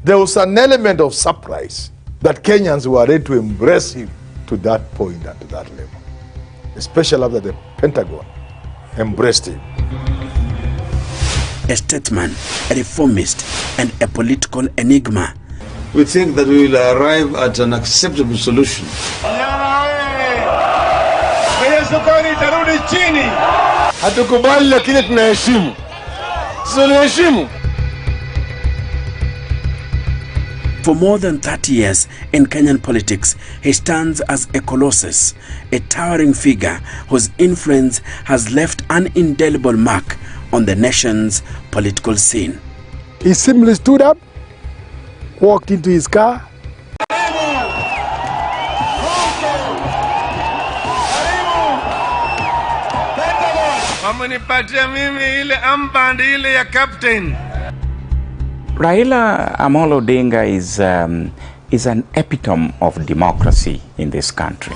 there was an element of surprise that Kenyans were ready to embrace him to that point and to that level, especially after the Pentagon embraced him. A statesman, a reformist, and a political enigma. We think that we will arrive at an acceptable solution. Hatukubali lakini tunaheshimu. Tunaheshimu. For more than 30 years in Kenyan politics, he stands as a colossus, a towering figure whose influence has left an indelible mark on the nation's political scene. He simply stood up, walked into his car. Raila Amollo Odinga is an epitome of democracy in this country.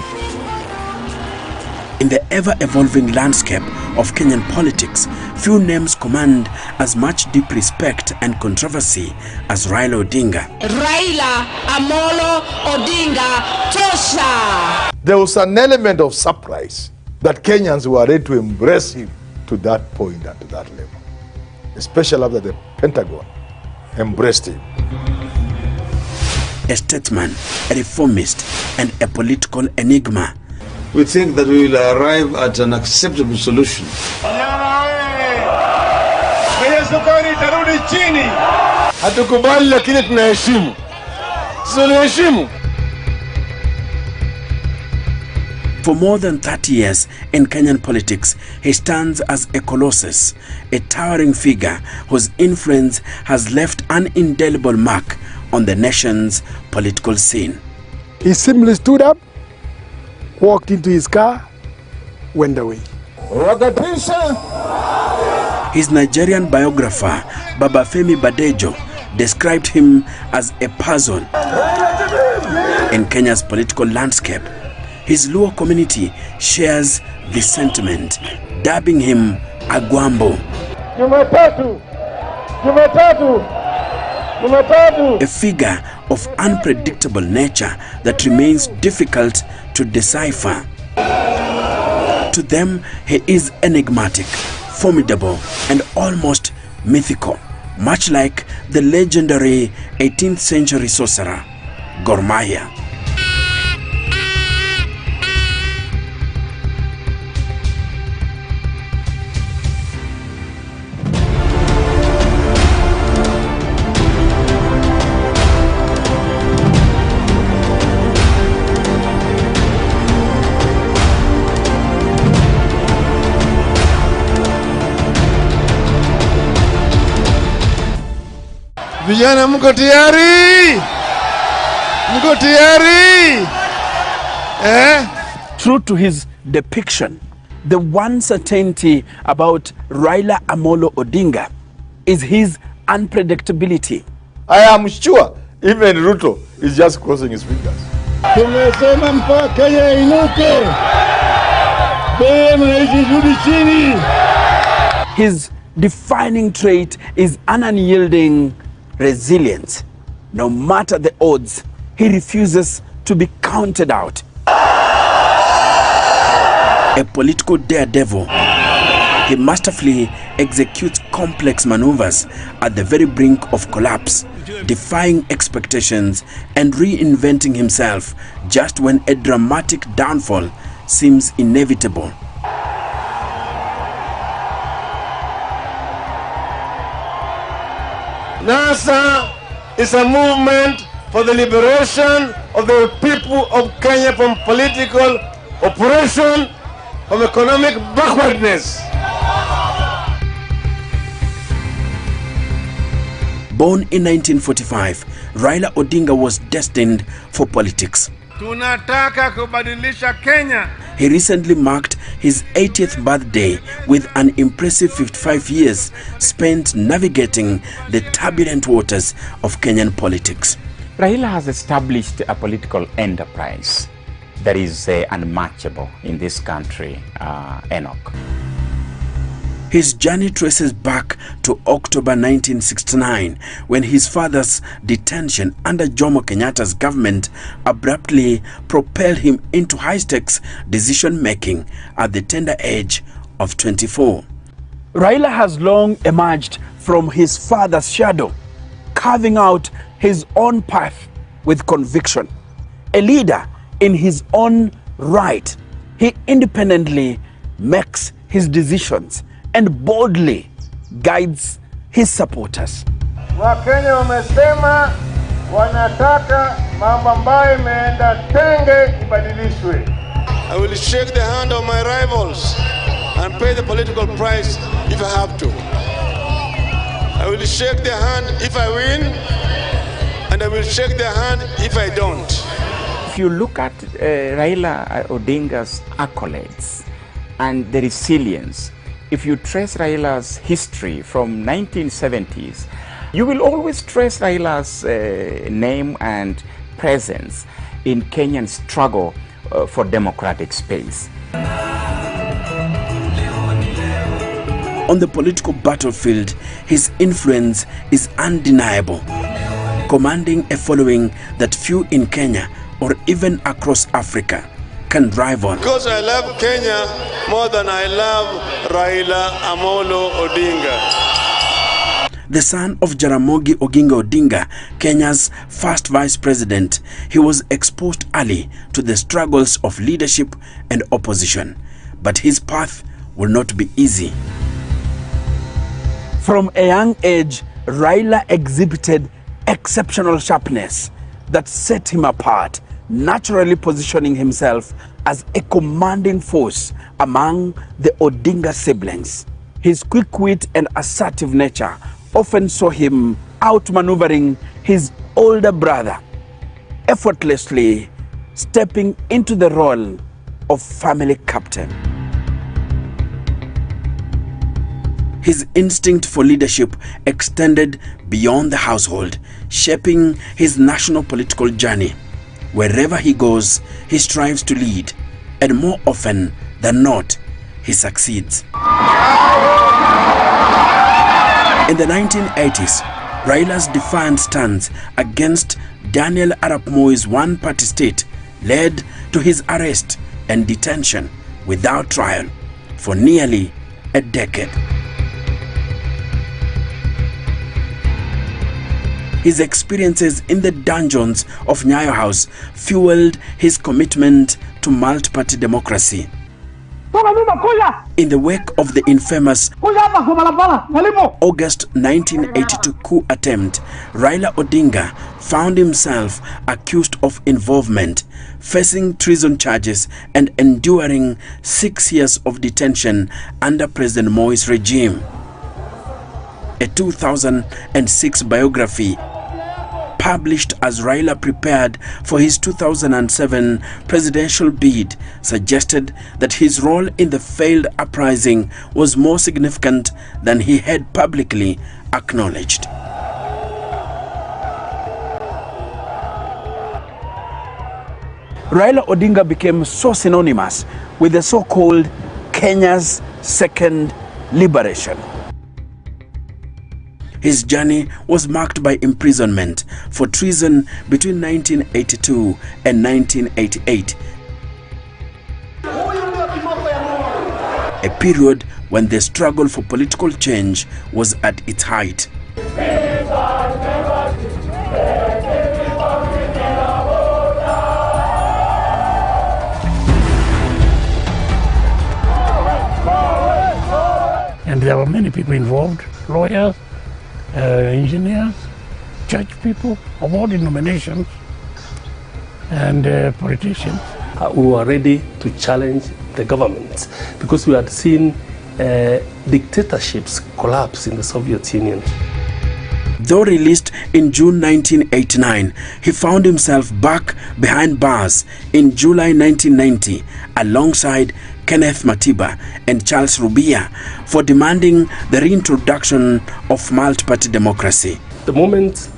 In the ever-evolving landscape of Kenyan politics, few names command as much deep respect and controversy as Raila Odinga. Raila Amollo Odinga Tosha! There was an element of surprise that Kenyans were ready to embrace him to that point and to that level, especially after the Pentagon embraced him. A statesman, a reformist, and a political enigma. We think that we will arrive at an acceptable solution. Hatukubali lakini tunaheshimu. Tunaheshimu. For more than 30 years in Kenyan politics, he stands as a colossus, a towering figure whose influence has left an indelible mark on the nation's political scene. He simply stood up, walked into his car, went away. His Nigerian biographer, Babafemi Badejo, described him as a puzzle in Kenya's political landscape. His Luo community shares this sentiment, dubbing him Agwambo. A figure of unpredictable nature that remains difficult to decipher. To them, he is enigmatic, formidable, and almost mythical, much like the legendary 18th century sorcerer, Gor Mahia. Vijana mko tayari? Mko tayari? True to his depiction, the one certainty about Raila Amollo Odinga is his unpredictability. I am sure even Ruto is just crossing his fingers. Tumesema mpaka Kenya inuke. His defining trait is an unyielding resilience. No matter the odds, he refuses to be counted out. A political daredevil, he masterfully executes complex maneuvers at the very brink of collapse, defying expectations and reinventing himself just when a dramatic downfall seems inevitable. NASA is a movement for the liberation of the people of Kenya from political oppression, from economic backwardness. Born in 1945, Raila Odinga was destined for politics. Tunataka kubadilisha Kenya. He recently marked his 80th birthday with an impressive 55 years spent navigating the turbulent waters of Kenyan politics. Raila has established a political enterprise that is unmatchable in this country, Enoch. His journey traces back to October 1969, when his father's detention under Jomo Kenyatta's government abruptly propelled him into high-stakes decision-making at the tender age of 24. Raila has long emerged from his father's shadow, carving out his own path with conviction. A leader in his own right, he independently makes his decisions and boldly guides his supporters. Wakenya wamesema wanataka mambo ambayo imeenda tenge ibadilishwe. I will shake the hand of my rivals and pay the political price if I have to. I will shake their hand if I win, and I will shake their hand if I don't. If you look at Raila Odinga's accolades and the resilience, if you trace Raila's history from 1970s, you will always trace Raila's name and presence in Kenyan struggle for democratic space. On the political battlefield, his influence is undeniable, commanding a following that few in Kenya or even across Africa can rival. Because I love Kenya more than I love Raila Amollo Odinga. The son of Jaramogi Oginga Odinga, Kenya's first vice president, he was exposed early to the struggles of leadership and opposition. But his path will not be easy. From a young age, Raila exhibited exceptional sharpness that set him apart, naturally positioning himself as a commanding force among the Odinga siblings. His quick wit and assertive nature often saw him outmaneuvering his older brother, effortlessly stepping into the role of family captain. His instinct for leadership extended beyond the household, shaping his national political journey. Wherever he goes, he strives to lead, and more often than not, he succeeds. In the 1980s, Raila's defiant stance against Daniel Arap Moi's one-party state led to his arrest and detention without trial for nearly a decade. His experiences in the dungeons of Nyayo House fueled his commitment to multi-party democracy. In the wake of the infamous August 1982 coup attempt, Raila Odinga found himself accused of involvement, facing treason charges and enduring 6 years of detention under President Moi's regime. A 2006 biography published as Raila prepared for his 2007 presidential bid suggested that his role in the failed uprising was more significant than he had publicly acknowledged. Raila Odinga became so synonymous with the so-called Kenya's second liberation. His journey was marked by imprisonment for treason between 1982 and 1988, a period when the struggle for political change was at its height. And there were many people involved, lawyers, engineers, church people of all denominations, and politicians. We were ready to challenge the government because we had seen dictatorships collapse in the Soviet Union. Though released in June 1989, he found himself back behind bars in July 1990 alongside Kenneth Matiba and Charles Rubia for demanding the reintroduction of multi-party democracy. The moment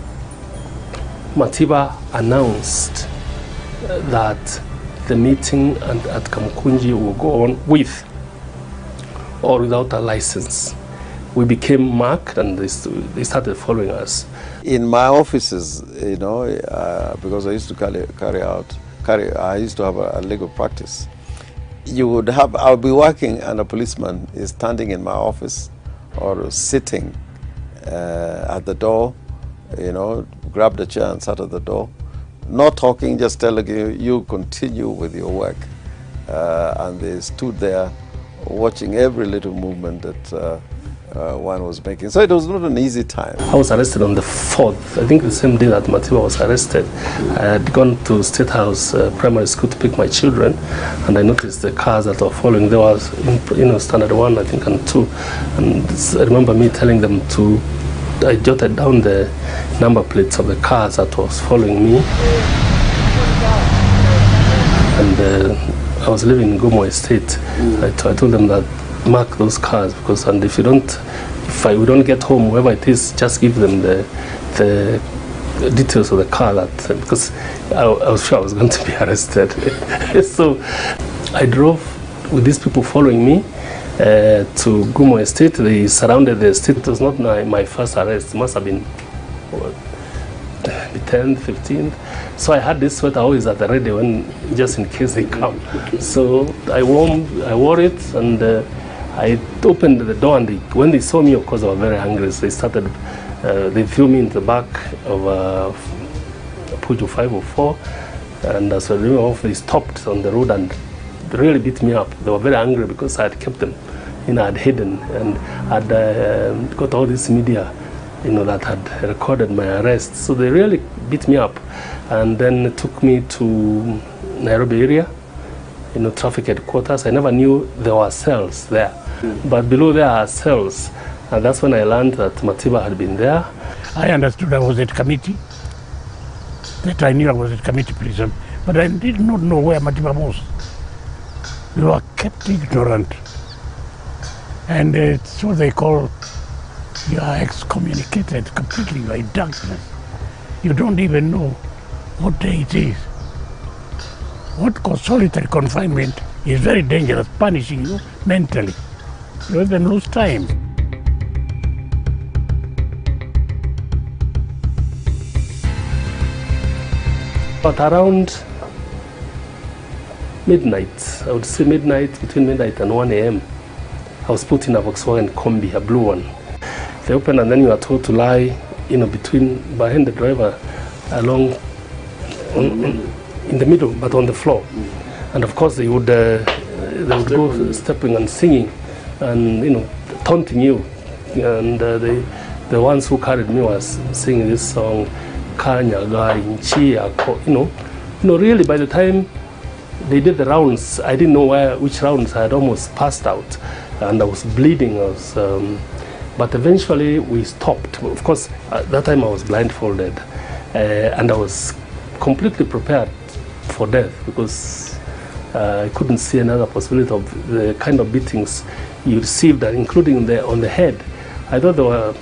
Matiba announced that the meeting at Kamukunji will go on with or without a license. We became marked and they started following us. In my offices, because I used to I used to have a legal practice. I'll be working and a policeman is standing in my office or sitting at the door, grabbed a chair and sat at the door, not talking, just telling you continue with your work. And they stood there watching every little movement that one was making. So it was not an easy time. I was arrested on the 4th, I think the same day that Matiba was arrested. I had gone to State House Primary School to pick my children, and I noticed the cars that were following. There was, standard 1, I think, and 2. And I remember me telling them I jotted down the number plates of the cars that was following me. And I was living in Gomo Estate. I told them that mark those cars, because if we don't get home, whoever it is, just give them the details of the car, because I was sure I was going to be arrested. So I drove with these people following me to Gomo Estate. They surrounded the estate. It was not my first arrest. It must have been the 10th, 15th. So I had this sweater always at the ready, just in case they come. So I wore it, and I opened the door, and when they saw me, of course, they were very angry. So they threw me in the back of a Peugeot 504, and as I remember off, they stopped on the road and really beat me up. They were very angry because I had kept them, I had hidden, and I'd got all this media, that had recorded my arrest. So they really beat me up, and then took me to Nairobi area, traffic headquarters. I never knew there were cells there. But below there are cells, and that's when I learned that Matiba had been there. I understood I was at committee, that I knew I was at committee prison, but I did not know where Matiba was. We were kept ignorant, and it's what they call, you are excommunicated completely by darkness. You don't even know what day it is. What called solitary confinement is very dangerous, punishing you mentally. You even lose time. But around midnight, I would say between midnight and 1 a.m., I was put in a Volkswagen Kombi, a blue one. They opened, and then you are told to lie, behind the driver, along in the middle, but on the floor. And of course, they would go stepping and singing, and taunting you. And the ones who carried me was singing this song, Kanyaga Inchi, really by the time they did the rounds, I didn't know which rounds. I had almost passed out, and I was bleeding. But eventually we stopped. Of course, at that time I was blindfolded, and I was completely prepared for death, because I couldn't see another possibility of the kind of beatings you received, including on the head. I thought they were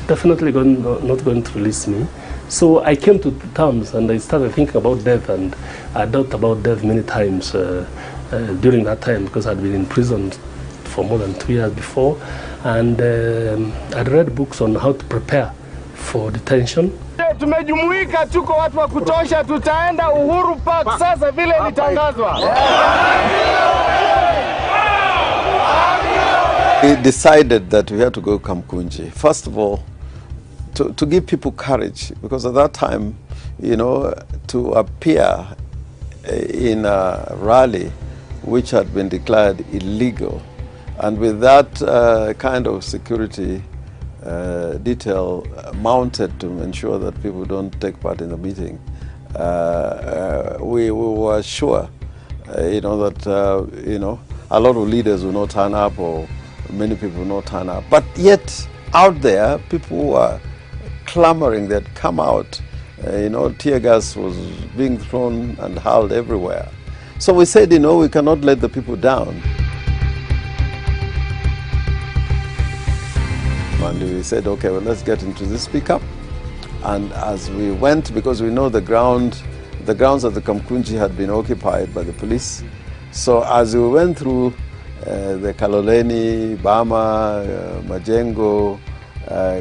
definitely not going to release me. So I came to terms, and I started thinking about death, and I thought about death many times during that time, because I'd been in prison for more than 2 years before, and I'd read books on how to prepare for detention. Tumejumuika, tuko watu wa kutosha, tutaenda Uhuru Park sasa vile litangazwa. We decided that we had to go Kamkunji. First of all, to give people courage, because at that time, to appear in a rally which had been declared illegal, and with that kind of security detail mounted to ensure that people don't take part in the meeting, we were sure, that a lot of leaders will not turn up, or many people will not turn up. But yet, out there, people were clamoring. They'd come out. Tear gas was being thrown and hurled everywhere. So we said, we cannot let the people down. And we said, okay, well, let's get into this pickup. And as we went, because we know the grounds of the Kamkunji had been occupied by the police. So as we went through the Kaloleni, Bama, Majengo,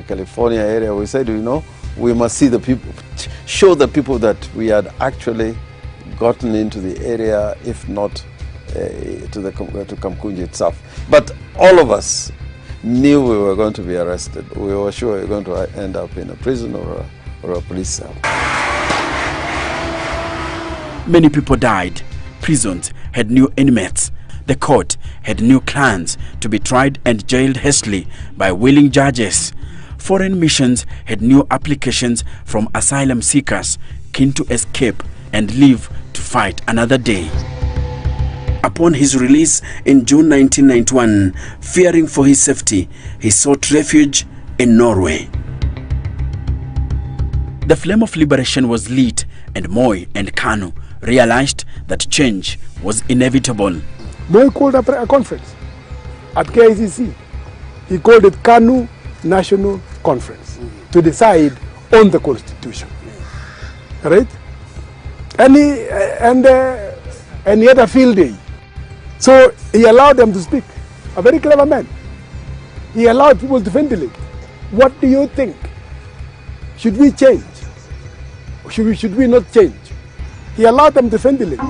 California area, we said, you know, we must see the people, show the people that we had actually gotten into the area, if not to Kamkunji itself. But all of us knew we were going to be arrested. We were sure we were going to end up in a prison or a police cell. Many people died. Prisons had new inmates. The court had new clans to be tried and jailed hastily by willing judges. Foreign missions had new applications from asylum seekers keen to escape and live to fight another day. Upon his release in June 1991, fearing for his safety, he sought refuge in Norway. The flame of liberation was lit, and Moi and Kanu realized that change was inevitable. Moi called a conference at KICC. He called it Kanu National Conference to decide on the constitution. Right? And he had a field day. So he allowed them to speak. A very clever man. He allowed people to ventilate. What do you think? Should we change? Or should we not change? He allowed them to ventilate.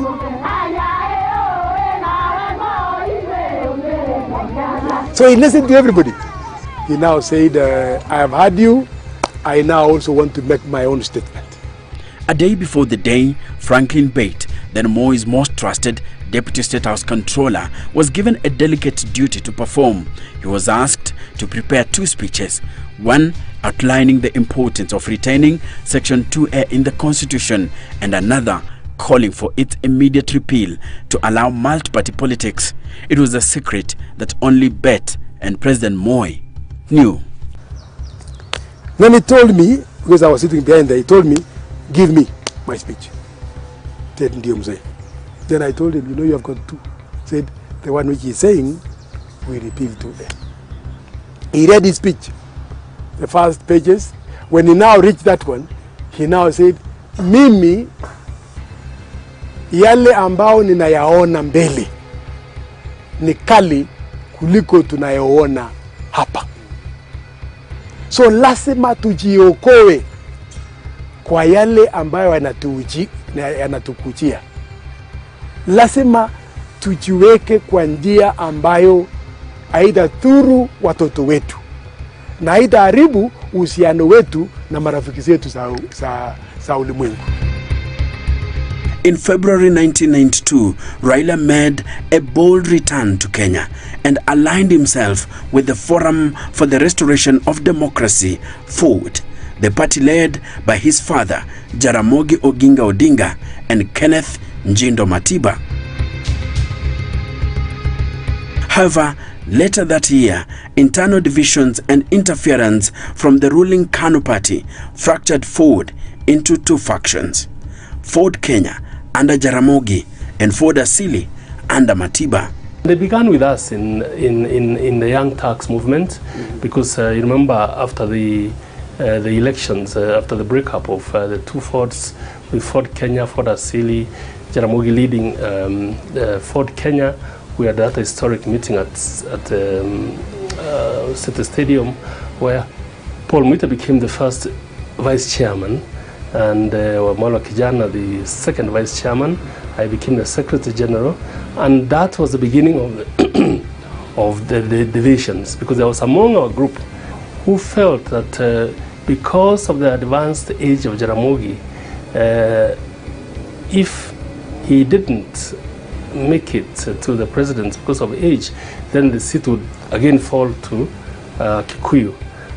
So he listened to everybody. He now said, I have heard you. I now also want to make my own statement. A day before the day, Franklin Bate, then Moi's most trusted Deputy State House Controller, was given a delicate duty to perform. He was asked to prepare 2 speeches, one outlining the importance of retaining Section 2A in the Constitution, and another calling for its immediate repeal to allow multi-party politics. It was a secret that only Bate and President Moi knew. Then he told me, because I was sitting behind there, he told me, give me my speech. Then I told him, you know, you have got 2. Said, the one which he's saying, we repeal 2A. He read his speech, the first pages. When he now reached that one, he now said, mimi, yale ambao ninayaona mbele ni kali kuliko tunayoona hapa. So lazima tujiokoe kwa yale ambayo yanatukujia. Lazima tujiweke kwa njia ambayo haitadhuru watoto wetu na haitaharibu uhusiano wetu na marafiki zetu za ulimwengu. In February 1992, Raila made a bold return to Kenya and aligned himself with the Forum for the Restoration of Democracy, FORD, the party led by his father, Jaramogi Oginga Odinga, and Kenneth Njindo Matiba. However, later that year, internal divisions and interference from the ruling KANU party fractured FORD into 2 factions. FORD Kenya under Jaramogi and FORD Asili under Matiba. They began with us in the Young Turks movement, because you remember after the elections, after the breakup of the 2 FORDs, with FORD Kenya, FORD Asili, Jaramogi leading FORD Kenya, we had that historic meeting at City Stadium, where Paul Mwita became the first vice chairman, and Wamala Kijana the second vice chairman. I became the secretary general, and that was the beginning of the of the divisions, because there was among our group who felt that because of the advanced age of Jaramogi, if he didn't make it to the president because of age, then the seat would again fall to Kikuyu,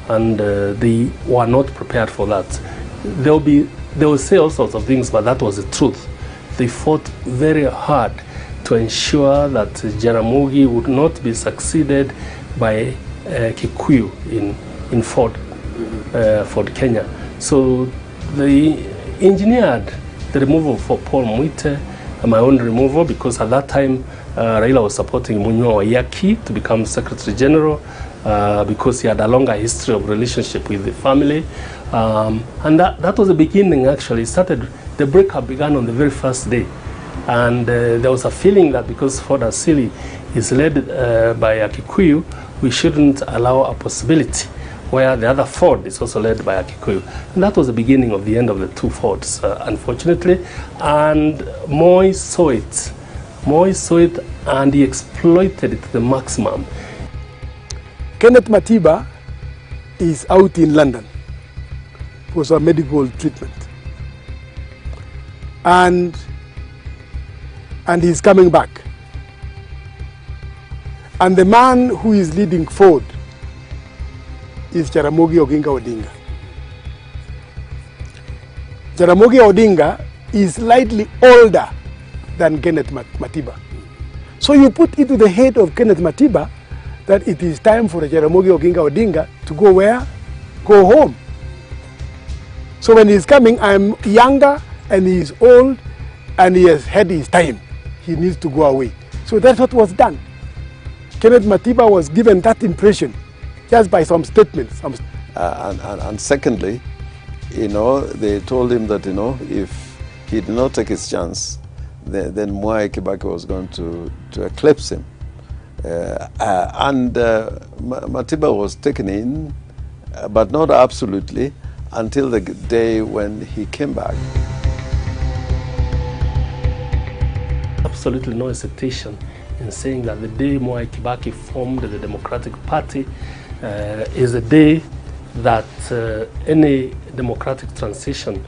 and they were not prepared for that. They will say all sorts of things, but that was the truth. They fought very hard to ensure that Jaramogi would not be succeeded by Kikuyu in FORD Kenya. So they engineered the removal for Paul Mwite, my own removal, because at that time Raila was supporting Munywa Wayaki to become Secretary General, because he had a longer history of relationship with the family. And that was the beginning, actually. The breakup began on the very first day. And there was a feeling that because Ford Asili is led by a Kikuyu, we shouldn't allow a possibility where the other Ford is also led by a Kikuyu. And that was the beginning of the end of the two Fords, unfortunately. And Moi saw it. Moi saw it and he exploited it to the maximum. Kenneth Matiba is out in London for some medical treatment. And he's coming back. And the man who is leading Ford is Jaramogi Oginga Odinga. Jaramogi Odinga is slightly older than Kenneth Matiba. So you put into the head of Kenneth Matiba that it is time for Jaramogi Oginga Odinga to go where? Go home. So when he's coming, I'm younger and he's old and he has had his time. He needs to go away. So that's what was done. Kenneth Matiba was given that impression just by some statements. And secondly, they told him that, if he did not take his chance, then Mwai Kibaki was going to eclipse him. Matiba was taken in, but not absolutely, until the day when he came back. Absolutely no hesitation in saying that the day Mwai Kibaki formed the Democratic Party is a day that any democratic transition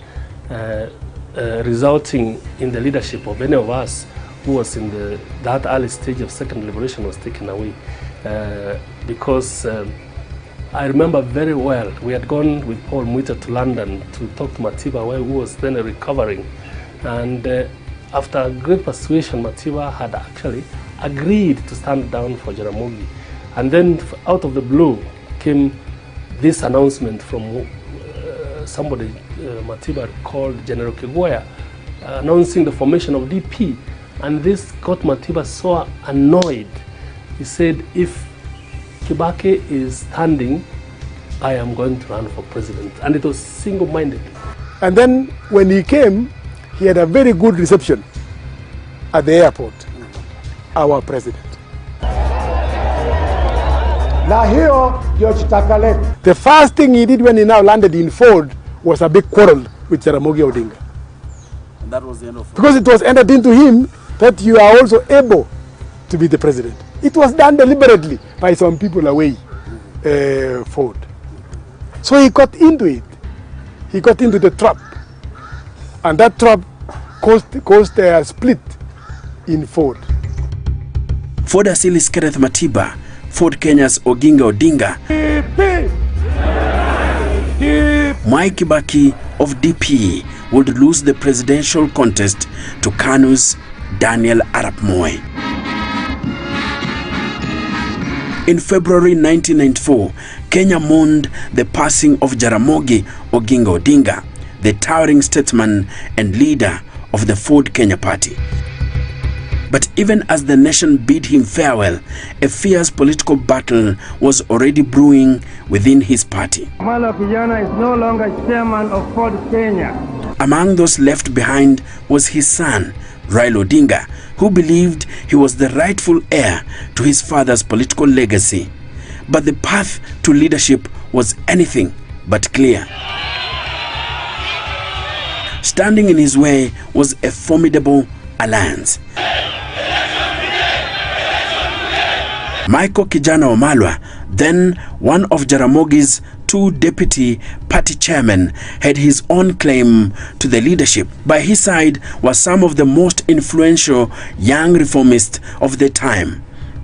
resulting in the leadership of any of us who was in that early stage of second liberation was taken away. Because I remember very well, we had gone with Paul Muita to London to talk to Matiba, who was then recovering. And after great persuasion, Matiba had actually agreed to stand down for Jaramogi. And then out of the blue came this announcement from somebody Matiba called General Kigwaya, announcing the formation of DP. And this got Matiba so annoyed. He said, if Kibaki is standing, I am going to run for president. And it was single-minded. And then when he came, he had a very good reception at the airport, our president. The first thing he did when he now landed in Ford was a big quarrel with Jaramogi Odinga. And that was the end of it. Because it was entered into him that you are also able to be the president. It was done deliberately by some people away, Ford. So he got into it. He got into the trap. And that trap caused a split in Ford. Ford Asili's Kenneth Matiba, Ford Kenya's Oginga Odinga, Mwai Kibaki of DP would lose the presidential contest to KANU's Daniel Arap Moi. In February 1994, Kenya mourned the passing of Jaramogi Oginga Odinga, the towering statesman and leader of the Ford Kenya party. But even as the nation bid him farewell, a fierce political battle was already brewing within his party. Amollo Kijana is no longer chairman of Ford Kenya. Among those left behind was his son, Raila Odinga, who believed he was the rightful heir to his father's political legacy. But the path to leadership was anything but clear. Standing in his way was a formidable alliance. Michael Kijana Wamalwa, then one of Jaramogi's two deputy party chairmen, had his own claim to the leadership. By his side were some of the most influential young reformists of the time: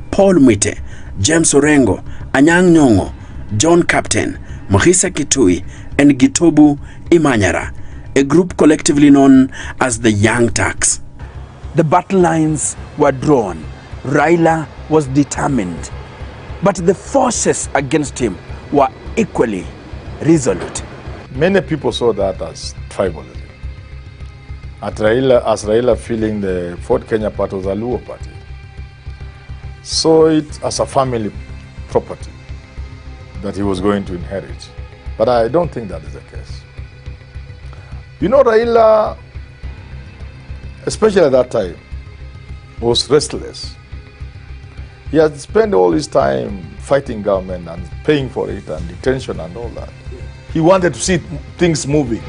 Paul Mwite, James Orengo, Anyang' Nyong'o, John Captain, Mohisa Kitui, and Gitobu Imanyara, a group collectively known as the Young Turks. The battle lines were drawn. Raila was determined, but the forces against him were equally resolute. Many people saw that as tribalism. As Raila feeling the Ford Kenya party was a Luo party, saw it as a family property that he was going to inherit. But I don't think that is the case. You know, Raila especially at that time, was restless. He had spent all his time fighting government and paying for it and detention and all that. He wanted to see things moving.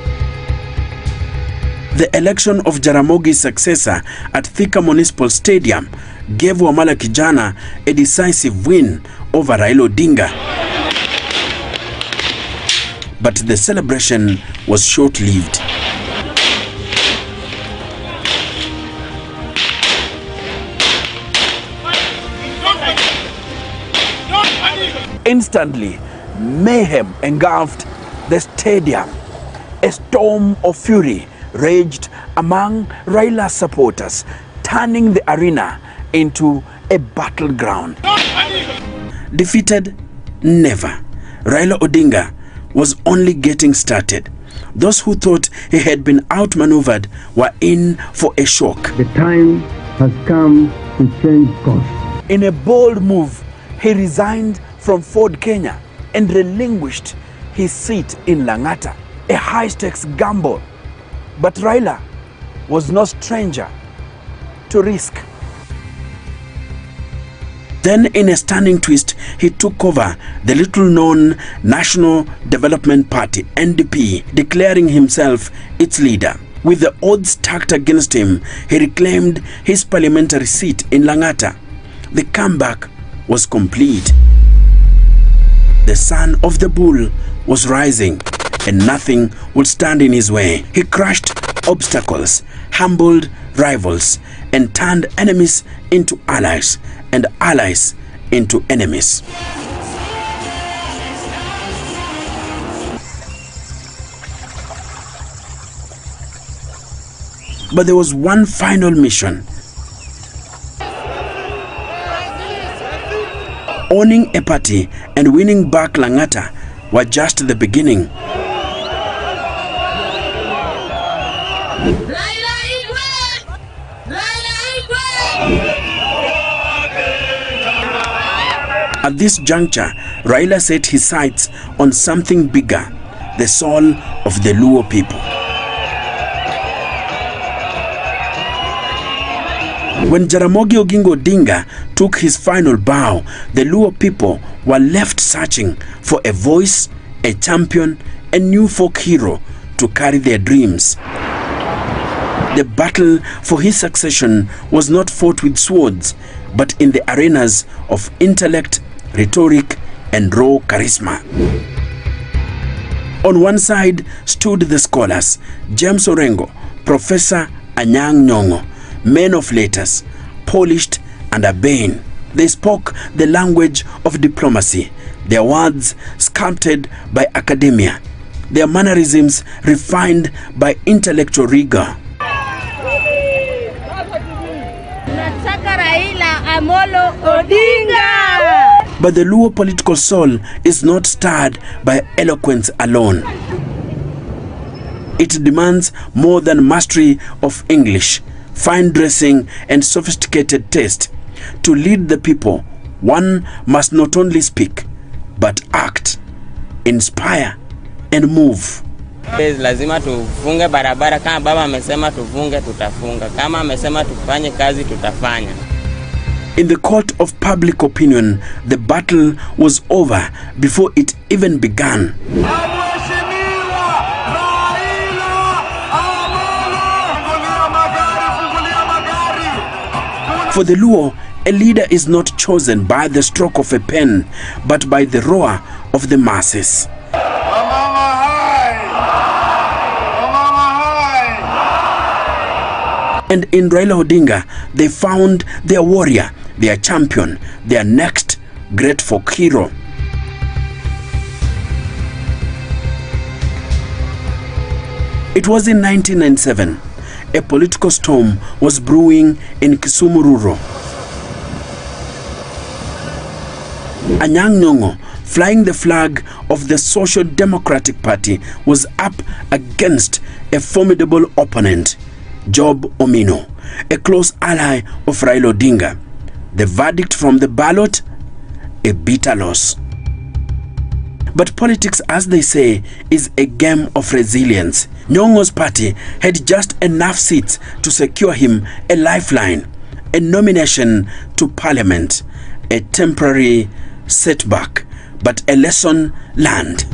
The election of Jaramogi's successor at Thika Municipal Stadium gave Wamala Kijana a decisive win over Raila Odinga. But the celebration was short-lived. Instantly, mayhem engulfed the stadium. A storm of fury raged among Raila's supporters, turning the arena into a battleground. Defeated? Never. Raila Odinga was only getting started. Those who thought he had been outmaneuvered were in for a shock. The time has come to change course. In a bold move, he resigned from Ford Kenya and relinquished his seat in Lang'ata, a high-stakes gamble. But Raila was no stranger to risk. Then, in a stunning twist, he took over the little-known National Development Party, NDP, declaring himself its leader. With the odds stacked against him, he reclaimed his parliamentary seat in Lang'ata. The comeback was complete. The son of the bull was rising, and nothing would stand in his way. He crushed obstacles, humbled rivals, and turned enemies into allies, and allies into enemies. But there was one final mission. Owning a party and winning back Lang'ata were just the beginning. At this juncture, Raila set his sights on something bigger, the soul of the Luo people. When Jaramogi Oginga Odinga took his final bow, the Luo people were left searching for a voice, a champion, a new folk hero to carry their dreams. The battle for his succession was not fought with swords, but in the arenas of intellect, rhetoric, and raw charisma. On one side stood the scholars, James Orengo, Professor Anyang' Nyong'o, men of letters, polished and urbane. They spoke the language of diplomacy, their words sculpted by academia, their mannerisms refined by intellectual rigor. Raila Amollo Odinga! But the Luo political soul is not stirred by eloquence alone. It demands more than mastery of English, fine dressing, and sophisticated taste. To lead the people, one must not only speak, but act, inspire, and move. Lazima tufunge barabara. Kama baba amesema tufunge, tutafunga. Kama amesema tufanye kazi, tutafanya. In the court of public opinion, the battle was over before it even began. For the Luo, a leader is not chosen by the stroke of a pen, but by the roar of the masses. And in Raila Odinga, they found their warrior, their champion, their next great folk hero. It was in 1997. A political storm was brewing in Kisumu rural. Anyang' Nyong'o, flying the flag of the Social Democratic Party, was up against a formidable opponent, Job Omino, a close ally of Raila Odinga. The verdict from the ballot? A bitter loss. But politics, as they say, is a game of resilience. Nyong'o's party had just enough seats to secure him a lifeline, a nomination to parliament, a temporary setback, but a lesson learned.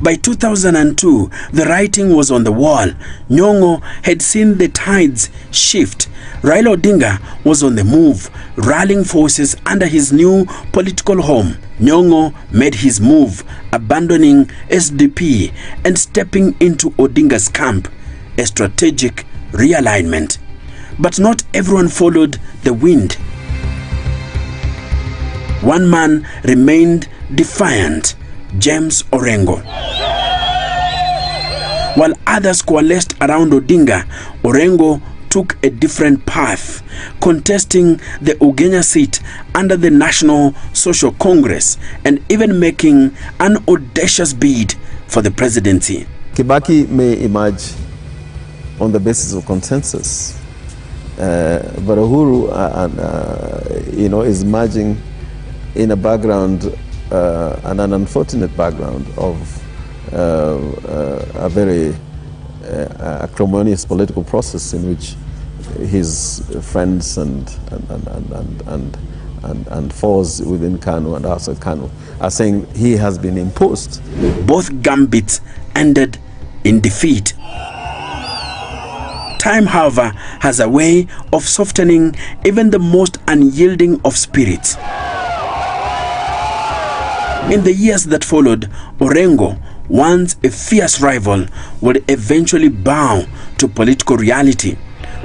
By 2002, the writing was on the wall. Nyong'o had seen the tides shift. Raila Odinga was on the move, rallying forces under his new political home. Nyong'o made his move, abandoning SDP and stepping into Odinga's camp, a strategic realignment. But not everyone followed the wind. One man remained defiant, James Orengo. While others coalesced around Odinga, Orengo took a different path, contesting the Ugenya seat under the National Social Congress and even making an audacious bid for the presidency. Kibaki may emerge on the basis of consensus, but Uhuru is emerging in a background, and an unfortunate background of a very acrimonious political process in which his friends and foes within KANU and outside KANU are saying he has been imposed. Both gambits ended in defeat. Time, however, has a way of softening even the most unyielding of spirits. In the years that followed, Orengo, once a fierce rival, would eventually bow to political reality.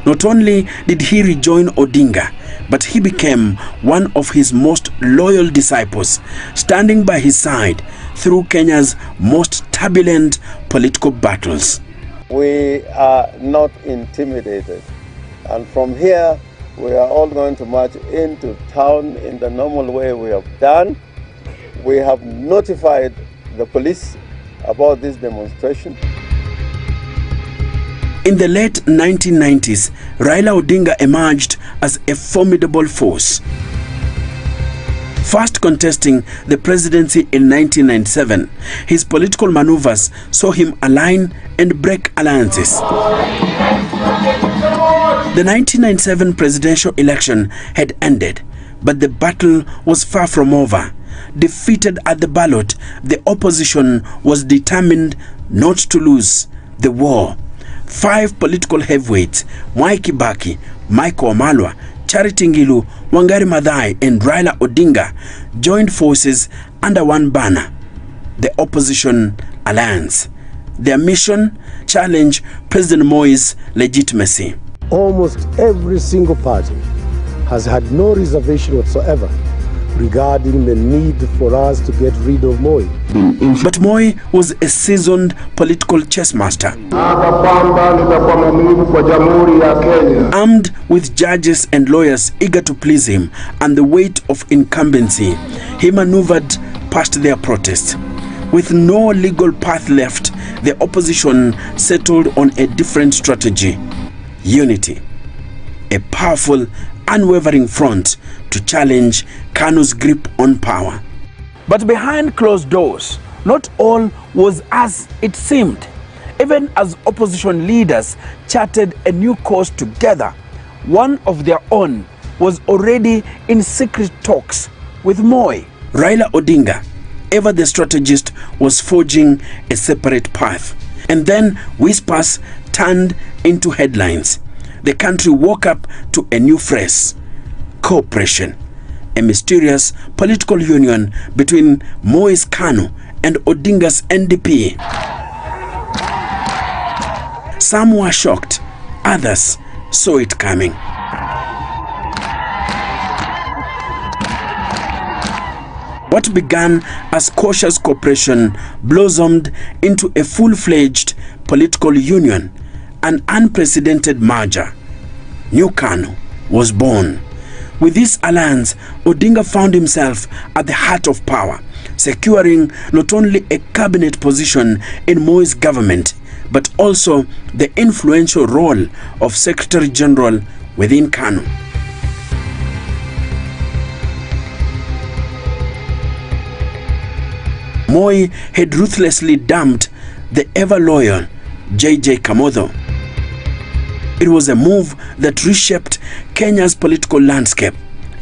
Not only did he rejoin Odinga, but he became one of his most loyal disciples, standing by his side through Kenya's most turbulent political battles. We are not intimidated, and from here we are all going to march into town in the normal way we have done. We have notified the police about this demonstration. In the late 1990s, Raila Odinga emerged as a formidable force. First contesting the presidency in 1997, his political maneuvers saw him align and break alliances. The 1997 presidential election had ended, but the battle was far from over. Defeated at the ballot, the opposition was determined not to lose the war. 5 political heavyweights, Mwai Kibaki, Michael Wamalwa, Charity Ngilu, Wangari Maathai and Raila Odinga joined forces under one banner, the Opposition Alliance. Their mission: challenge President Moi's legitimacy. Almost every single party has had no reservation whatsoever regarding the need for us to get rid of Moi. But Moi was a seasoned political chess master. Armed with judges and lawyers eager to please him and the weight of incumbency, he maneuvered past their protests. With no legal path left, the opposition settled on a different strategy: unity. A powerful, unwavering front to challenge KANU's grip on power. But behind closed doors, not all was as it seemed. Even as opposition leaders charted a new course together, one of their own was already in secret talks with Moi. Raila Odinga, ever the strategist, was forging a separate path. And then whispers turned into headlines. The country woke up to a new phrase: cooperation, a mysterious political union between Moi's KANU and Odinga's NDP. Some were shocked, others saw it coming. What began as cautious cooperation blossomed into a full-fledged political union, an unprecedented merger. New KANU was born. With this alliance, Odinga found himself at the heart of power, securing not only a cabinet position in Moi's government, but also the influential role of Secretary General within KANU. Moi had ruthlessly dumped the ever-loyal JJ Kamotho. It was a move that reshaped Kenya's political landscape,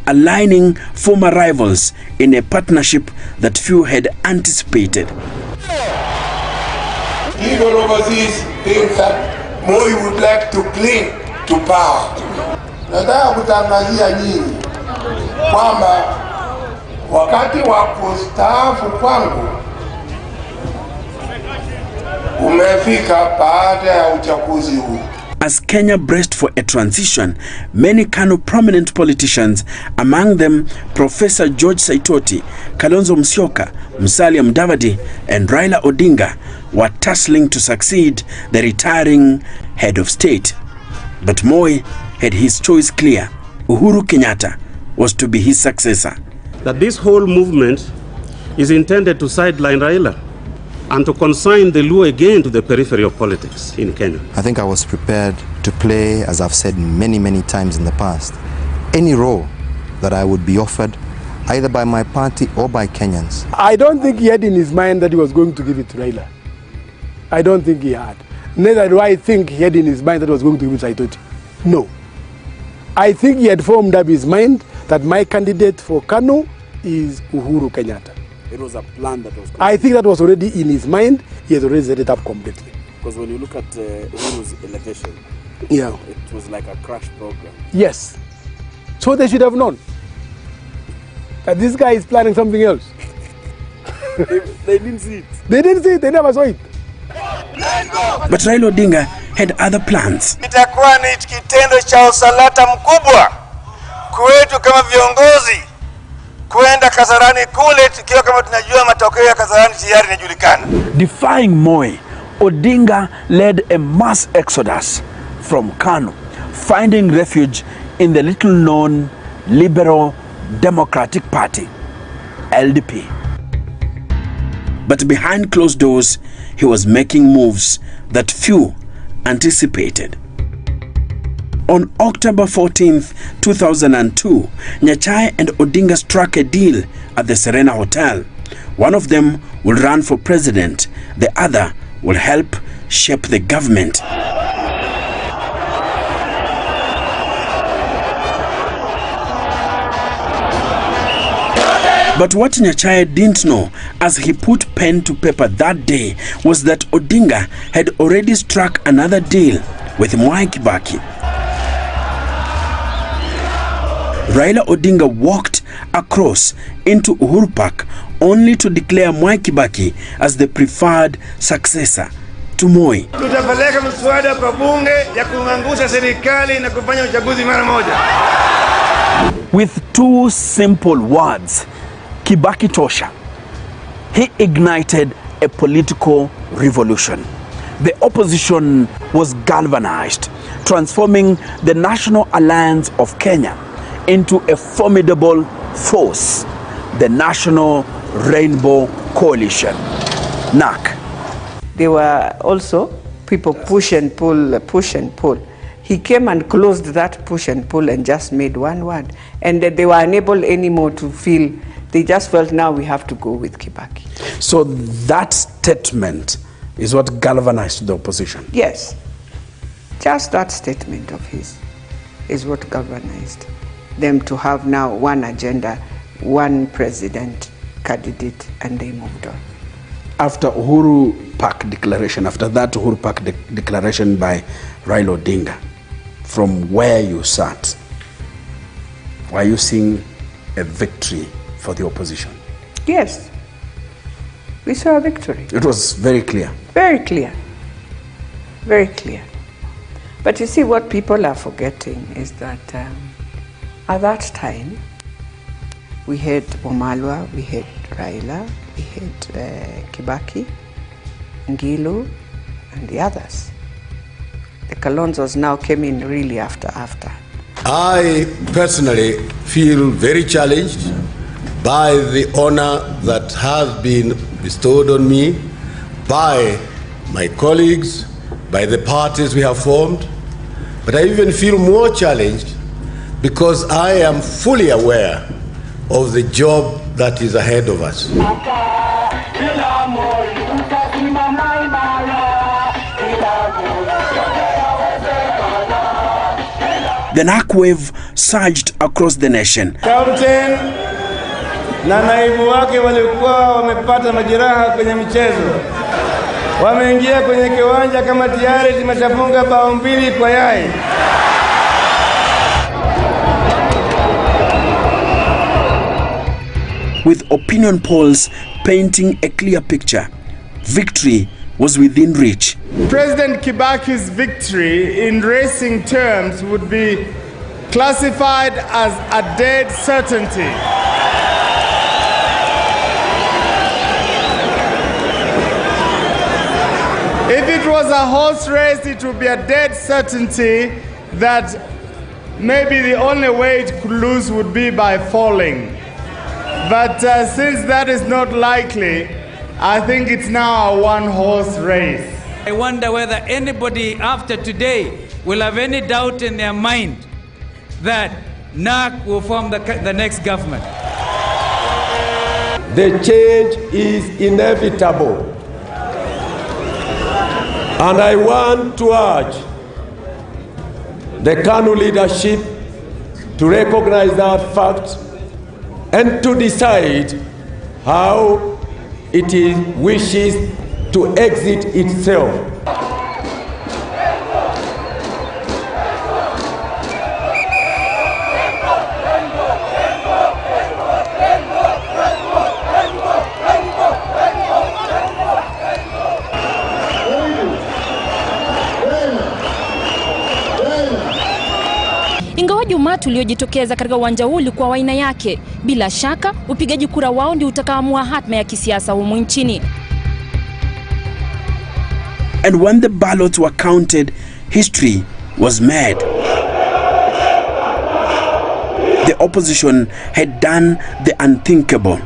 aligning former rivals in a partnership that few had anticipated. Legal overseas think that Moi would like to cling to power. Nataka kutangazia nyinyi kwamba wakati wa kustaafu kwangu umefika baada ya uchaguzi huu. As Kenya braced for a transition, many Kano prominent politicians, among them Professor George Saitoti, Kalonzo Musyoka, Musalia Mudavadi, and Raila Odinga, were tussling to succeed the retiring head of state. But Moi had his choice clear. Uhuru Kenyatta was to be his successor. That this whole movement is intended to sideline Raila and to consign the Luo again to the periphery of politics in Kenya. I think I was prepared to play, as I've said many, many times in the past, any role that I would be offered, either by my party or by Kenyans. I don't think he had in his mind that he was going to give it to Raila. I don't think he had. Neither do I think he had in his mind that he was going to give it to Saitoti. No. I think he had formed up his mind that my candidate for Kano is Uhuru Kenyatta. It was a plan that was... I think that was already in his mind. He has already set it up completely. Because when you look at Uhuru's elevation, yeah, it was like a crash program. Yes. So they should have known that this guy is planning something else. They didn't see it. They didn't see it. They never saw it. But Raila Odinga had other plans. Itakuwa ni kitendo cha usalata mkubwa kwetu kama viongozi kuenda Kasarani kule tukiwa kama tunajua matokeo ya Kasarani tayari yanajulikana. Defying Moi, Odinga led a mass exodus from Kano, finding refuge in the little-known Liberal Democratic Party, LDP. But behind closed doors, he was making moves that few anticipated. On October 14th, 2002, Nyachae and Odinga struck a deal at the Serena Hotel. One of them will run for president, the other will help shape the government. But what Nyachae didn't know as he put pen to paper that day was that Odinga had already struck another deal with Mwai Kibaki. Raila Odinga walked across into Uhuru Park only to declare Mwai Kibaki as the preferred successor to Moi. Tutapeleka mswada kwa bunge ya kuangusha serikali na kufanya uchaguzi mara moja. With two simple words, Kibaki Tosha, he ignited a political revolution. The opposition was galvanized, transforming the National Alliance of Kenya into a formidable force, the National Rainbow Coalition, NAC. There were also people push and pull, push and pull. He came and closed that push and pull and just made one word. And they were unable anymore to feel, they just felt now we have to go with Kibaki. So that statement is what galvanized the opposition? Yes. Just that statement of his is what galvanized them to have now one agenda, one president candidate, and they moved on. After Uhuru Park declaration, after that Uhuru Park declaration by Raila Odinga, from where you sat, were you seeing a victory for the opposition? Yes. We saw a victory. It was very clear. Very clear. Very clear. But you see, what people are forgetting is that at that time, we had Wamalwa, we had Raila, we had Kibaki, Ngilu, and the others. The Kalonzos now came in really after. I personally feel very challenged by the honor that has been bestowed on me by my colleagues, by the parties we have formed, but I even feel more challenged because I am fully aware of the job that is ahead of us. The NARC wave surged across the nation. Captain na naibu wake walikuwa wamepata majeraha kwenye michezo. Wameingia kwenye kiwanja kama tayari tumeshafunga bao 2 kwa yai. With opinion polls painting a clear picture, victory was within reach. President Kibaki's victory in racing terms would be classified as a dead certainty. If it was a horse race, it would be a dead certainty that maybe the only way it could lose would be by falling. But since that is not likely, I think it's now a one-horse race. I wonder whether anybody after today will have any doubt in their mind that NARC will form the next government. The change is inevitable. And I want to urge the KANU leadership to recognize that fact and to decide how it wishes to exit itself. Ingawaje umati uliojitokeza katika uwanja huu ulikuwa wa aina yake, bila shaka upigaji kura wao ndio utakaoamua hatma ya kisiasa humu nchini. And when the ballots were counted, history was made. The opposition had done the unthinkable.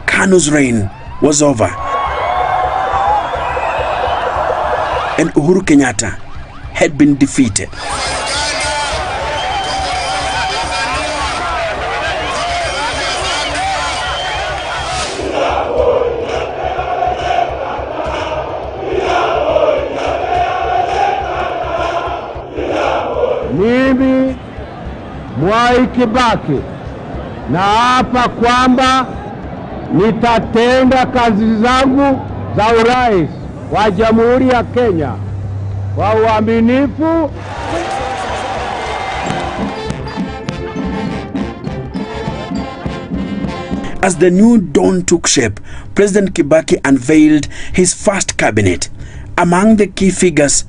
KANU's reign was over. And Uhuru Kenyatta had been defeated. Mimi Mwai Kibaki naapa kwamba nitatenda kazi zangu za urais wa Jamhuri ya Kenya kwa uaminifu. As the new dawn took shape, President Kibaki unveiled his first cabinet. Among the key figures,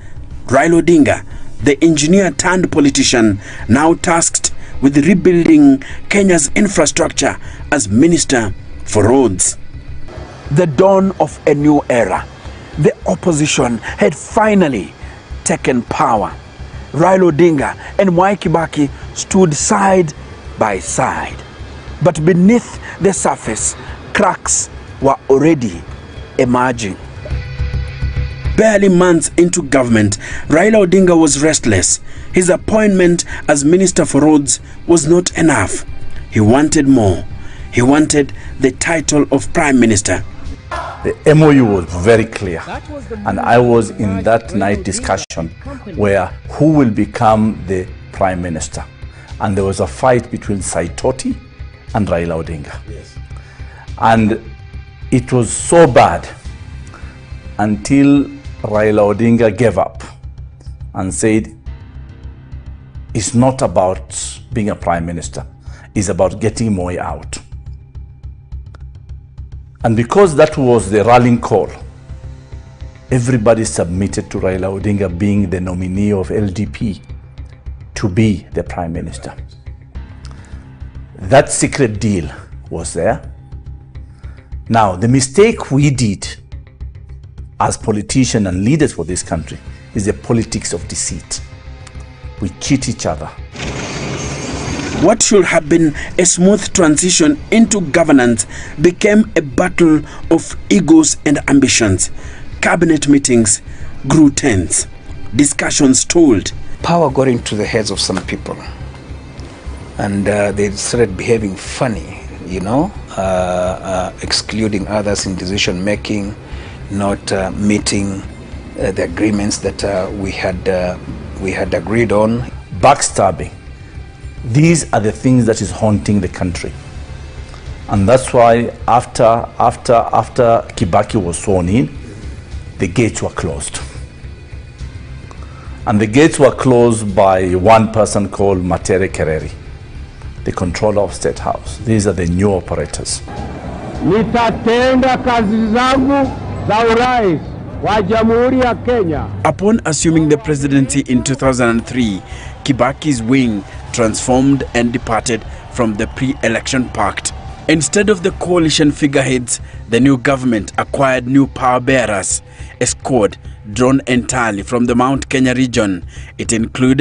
Raila Odinga, the engineer turned politician, now tasked with rebuilding Kenya's infrastructure as Minister for Roads. The dawn of a new era. The opposition had finally taken power. Raila Odinga and Mwai Kibaki stood side by side. But beneath the surface, cracks were already emerging. Barely months into government, Raila Odinga was restless. His appointment as Minister for Roads was not enough. He wanted more. He wanted the title of Prime Minister. The MOU was very clear, and I was in that night discussion where who will become the Prime Minister. And there was a fight between Saitoti and Raila Odinga. Yes. And it was so bad until Raila Odinga gave up and said, it's not about being a prime minister, it's about getting Moi out. And because that was the rallying call, everybody submitted to Raila Odinga being the nominee of LDP to be the prime minister. That secret deal was there. Now, the mistake we did as politicians and leaders for this country is the politics of deceit. We cheat each other. What should have been a smooth transition into governance became a battle of egos and ambitions. Cabinet meetings grew tense. Discussions stalled. Power got into the heads of some people, and they started behaving funny, you know, excluding others in decision making, not meeting the agreements that we had agreed on. Backstabbing, These are the things that is haunting the country. And that's why after Kibaki was sworn in, the gates were closed. And the gates were closed by one person called Matere Kereri, the controller of State House. These are the new operators. Nitatenda kazi zangu za urais wa Jamhuri ya Kenya. Upon assuming the presidency in 2003, Kibaki's wing transformed and departed from the pre-election pact. Instead of the coalition figureheads, the new government acquired new power bearers, a squad drawn entirely from the Mount Kenya region. It included